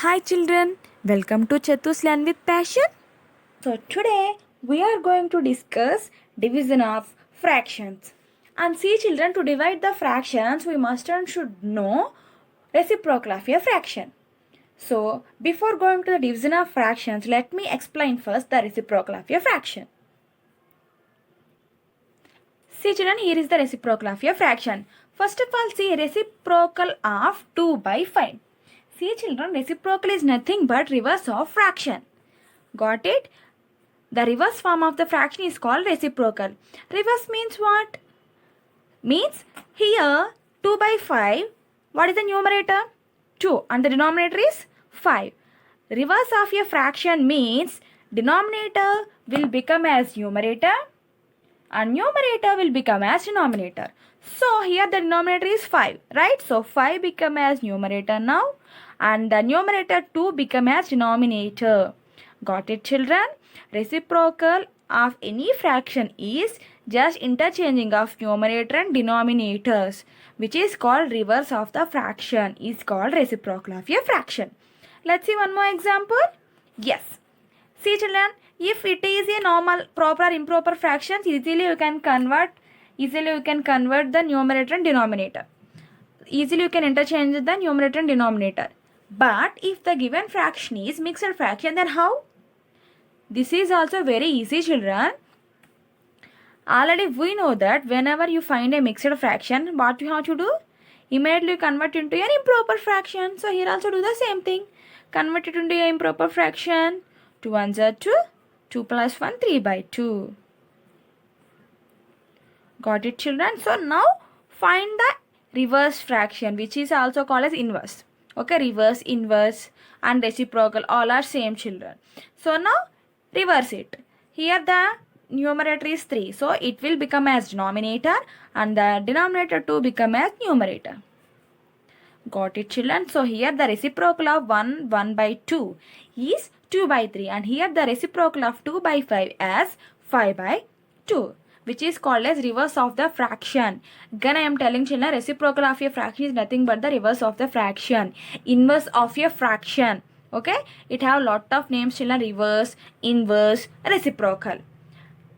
Hi children, welcome to Chatu's Learn with Passion. So today we are going to discuss division of fractions. And see children, to divide the fractions we must and should know reciprocal of a fraction. So before going to the division of fractions, let me explain first the reciprocal of a fraction. See children, here is the reciprocal of a fraction. First of all, see reciprocal of 2 by 5. See children, reciprocal is nothing but reverse of fraction. Got it? The reverse form of the fraction is called reciprocal. Reverse means what? Means here 2 by 5. What is the numerator? 2 and the denominator is 5. Reverse of a fraction means denominator will become as numerator and numerator will become as denominator. So here the denominator is 5, right? So 5 become as numerator now and the numerator 2 become as denominator. Got it children? Reciprocal of any fraction is just interchanging of numerator and denominators, which is called reverse of the fraction, is called reciprocal of a fraction. Let's see one more example. Yes. See children, if it is a normal, proper, improper fractions, easily you can convert the numerator and denominator. Easily you can interchange the numerator and denominator. But if the given fraction is mixed fraction, then how? This is also very easy children. Already we know that whenever you find a mixed fraction, what you have to do? Immediately convert into an improper fraction. So here also do the same thing. Convert it into an improper fraction. 2 ones are 2. 2 plus 1, 3 by 2. Got it children? So now find the reverse fraction, which is also called as inverse. Okay, reverse, inverse and reciprocal all are same children. So now reverse it. Here the numerator is 3. So it will become as denominator and the denominator 2 become as numerator. Got it children? So here the reciprocal of 1 by 2 is 2 by 3 and here the reciprocal of 2 by 5 as 5 by 2, which is called as reverse of the fraction. Again I am telling children, reciprocal of a fraction is nothing but the reverse of the fraction, inverse of a fraction. Okay, it have lot of names children: reverse, inverse, reciprocal.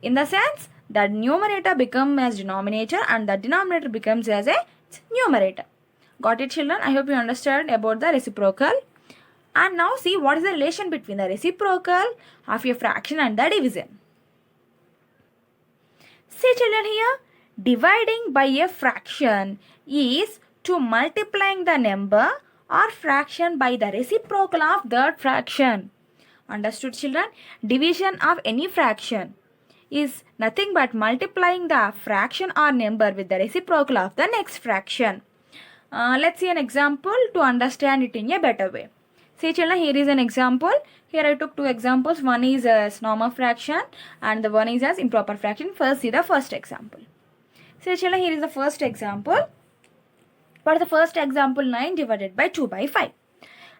In the sense that numerator becomes as denominator and the denominator becomes as a numerator. Got it children? I hope you understand about the reciprocal. And now see what is the relation between the reciprocal of a fraction and the division. See children, here dividing by a fraction is to multiplying the number or fraction by the reciprocal of that fraction. Understood children? Division of any fraction is nothing but multiplying the fraction or number with the reciprocal of the next fraction. Let's see an example to understand it in a better way. See children, here is an example. Here I took two examples. One is as normal fraction and the one is as improper fraction. First see the first example. See children, here is the first example. What is the first example? 9 divided by 2 by 5.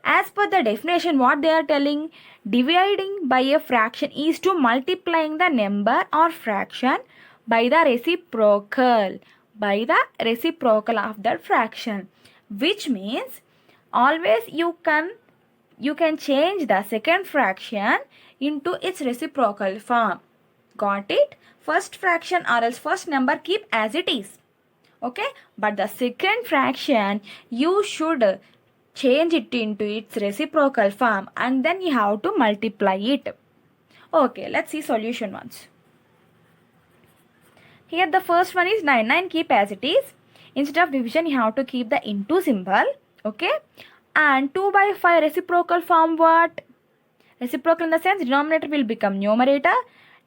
As per the definition, what they are telling, dividing by a fraction is to multiplying the number or fraction by the reciprocal of that fraction, which means always you can change the second fraction into its reciprocal form. Got it? First fraction or else first number keep as it is. Okay, but the second fraction you should change it into its reciprocal form and then you have to multiply it. Okay, let's see solution once. Here the first one is 9. 9 keep as it is. Instead of division you have to keep the into symbol. Okay, and 2 by 5 reciprocal form what? Reciprocal in the sense denominator will become numerator.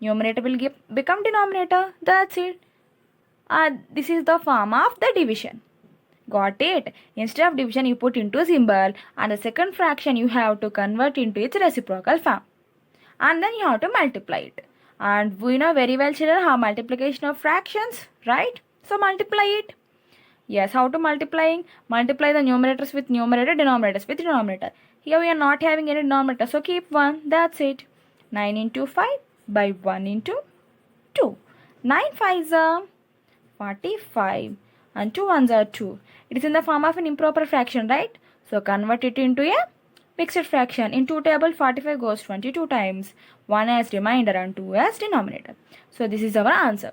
Numerator will become denominator. That's it. This is the form of the division. Got it? Instead of division you put into symbol and the second fraction you have to convert into its reciprocal form. And then you have to multiply it. And we know very well children how multiplication of fractions, right? So multiply it. Yes, how to multiplying? Multiply the numerators with numerator, denominators with denominator. Here we are not having any denominator, so keep 1. That's it. 9 into 5 by 1 into 2. 9 5s are 45 and 2 1s are 2. It is in the form of an improper fraction, right? So convert it into a mixed fraction. In 2 table, 45 goes 22 times. 1 as remainder and 2 as denominator. So this is our answer.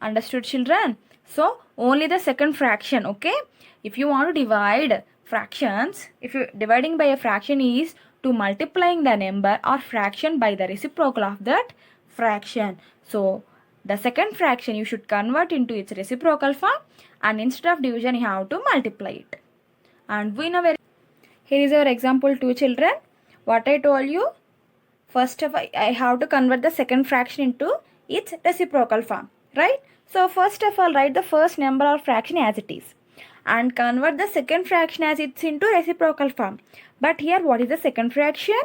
Understood, children? So only the second fraction, okay? If you want to divide fractions, if you dividing by a fraction is to multiplying the number or fraction by the reciprocal of that fraction. So the second fraction you should convert into its reciprocal form, and instead of division you have to multiply it. And we know here is our example 2, children. What I told you, first of all, I have to convert the second fraction into its reciprocal form, right? So first of all, write the first number or fraction as it is and convert the second fraction as it's into reciprocal form. But here what is the second fraction?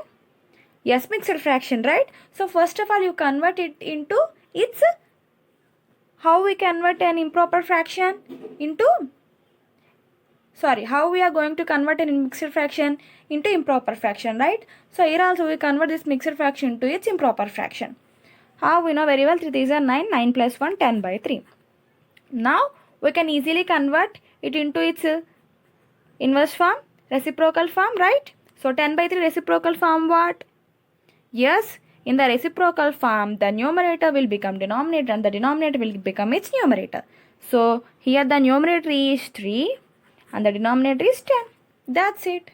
Yes, mixed fraction, right? So first of all, you convert it into its, how we convert an improper fraction into, how we are going to convert an mixed fraction into improper fraction, right? So here also we convert this mixed fraction to its improper fraction. How? We know very well, 3 3s are 9, 9 plus 1, 10 by 3. Now we can easily convert it into its inverse form, reciprocal form, right? So 10 by 3 reciprocal form what? Yes, in the reciprocal form, the numerator will become denominator and the denominator will become its numerator. So here the numerator is 3 and the denominator is 10. That's it.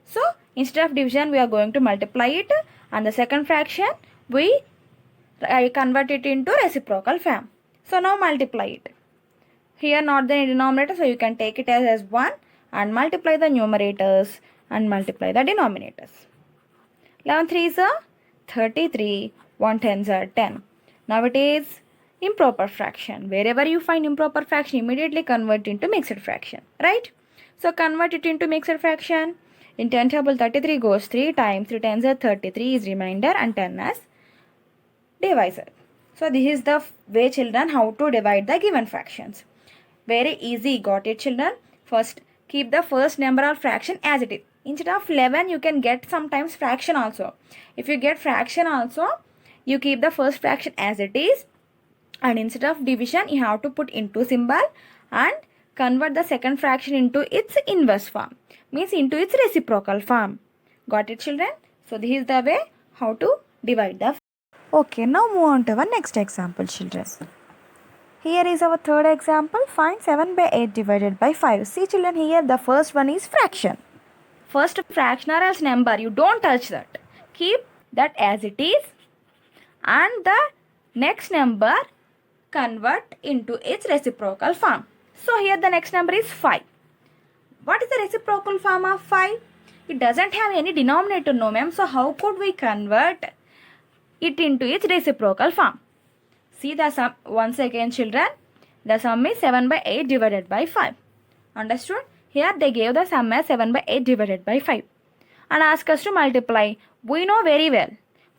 So instead of division, we are going to multiply it, and the second fraction we convert it into reciprocal form. So now multiply it. Here not the denominator, so you can take it as 1 and multiply the numerators and multiply the denominators. 11 3s are 33, 1 10s are 10. Now it is improper fraction. Wherever you find improper fraction, immediately convert into mixed fraction, right? So convert it into mixed fraction. In 10 table, 33 goes 3 times, 3 10s are 33 is remainder and 10 as divisor. So this is the way, children, how to divide the given fractions. Very easy. Got it, children? First, keep the first number or fraction as it is. Instead of 11, you can get sometimes fraction also. If you get fraction also, you keep the first fraction as it is, and instead of division, you have to put into symbol and convert the second fraction into its inverse form, means into its reciprocal form. Got it, children? So this is the way how to divide the. Okay, now move on to our next example, children. Here is our third example. Find 7 by 8 divided by 5. See, children, here the first one is fraction. First fraction or else number, you don't touch that. Keep that as it is, and the next number convert into its reciprocal form. So here the next number is 5. What is the reciprocal form of 5? It doesn't have any denominator, no ma'am. So how could we convert it into its reciprocal form? See the sum once again, children. The sum is 7 by 8 divided by 5. Understood? Here they gave the sum as 7 by 8 divided by 5 and ask us to multiply. We know very well.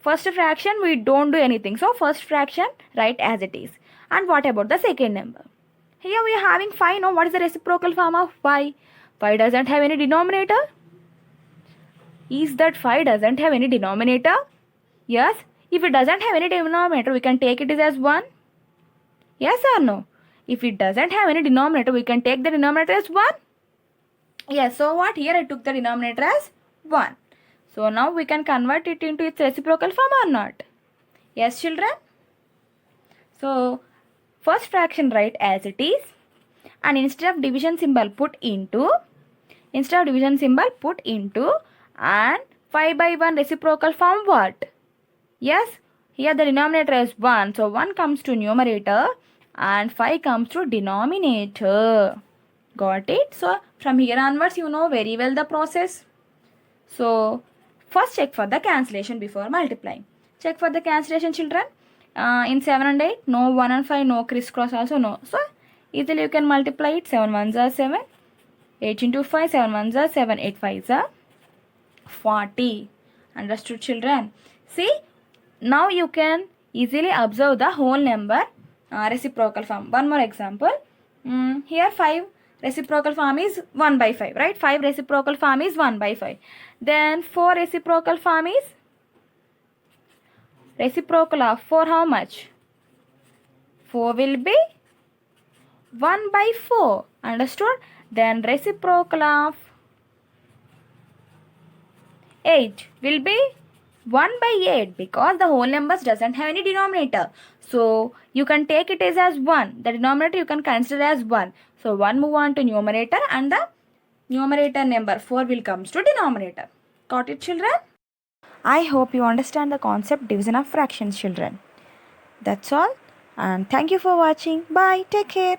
First fraction we don't do anything. So first fraction write as it is. And what about the second number? Here we are having 5. Now what is the reciprocal form of 5? 5 doesn't have any denominator. Is that 5 doesn't have any denominator? Yes. If it doesn't have any denominator, we can take it as 1. Yes or no? If it doesn't have any denominator, we can take the denominator as 1. Yes, so what? Here I took the denominator as 1. So now we can convert it into its reciprocal form or not? Yes, children? So first fraction write as it is, and instead of division symbol put into, and 5 by 1 reciprocal form what? Yes, here the denominator is 1. So 1 comes to numerator and 5 comes to denominator. Got it? So from here onwards, you know very well the process. So first check for the cancellation before multiplying. Check for the cancellation, children. In 7 and 8, no 1 and 5, no crisscross also no. So easily you can multiply it. 7 1s are 7. 8 into 5, 7 1s are 7. 8 5s are 40. Understood, children? See, now you can easily observe the whole number reciprocal form. One more example. Here 5 reciprocal form is 1 by 5, right? 5 reciprocal form is 1 by 5. Then 4 reciprocal form is reciprocal of 4 how much? 4 will be 1 by 4. Understood? Then reciprocal of 8 will be 1 by 8 because the whole numbers doesn't have any denominator. So you can take it as 1. The denominator you can consider as 1. So 1 move on to numerator and the numerator number 4 will comes to denominator. Got it, children? I hope you understand the concept division of fractions, children. That's all, and thank you for watching. Bye. Take care.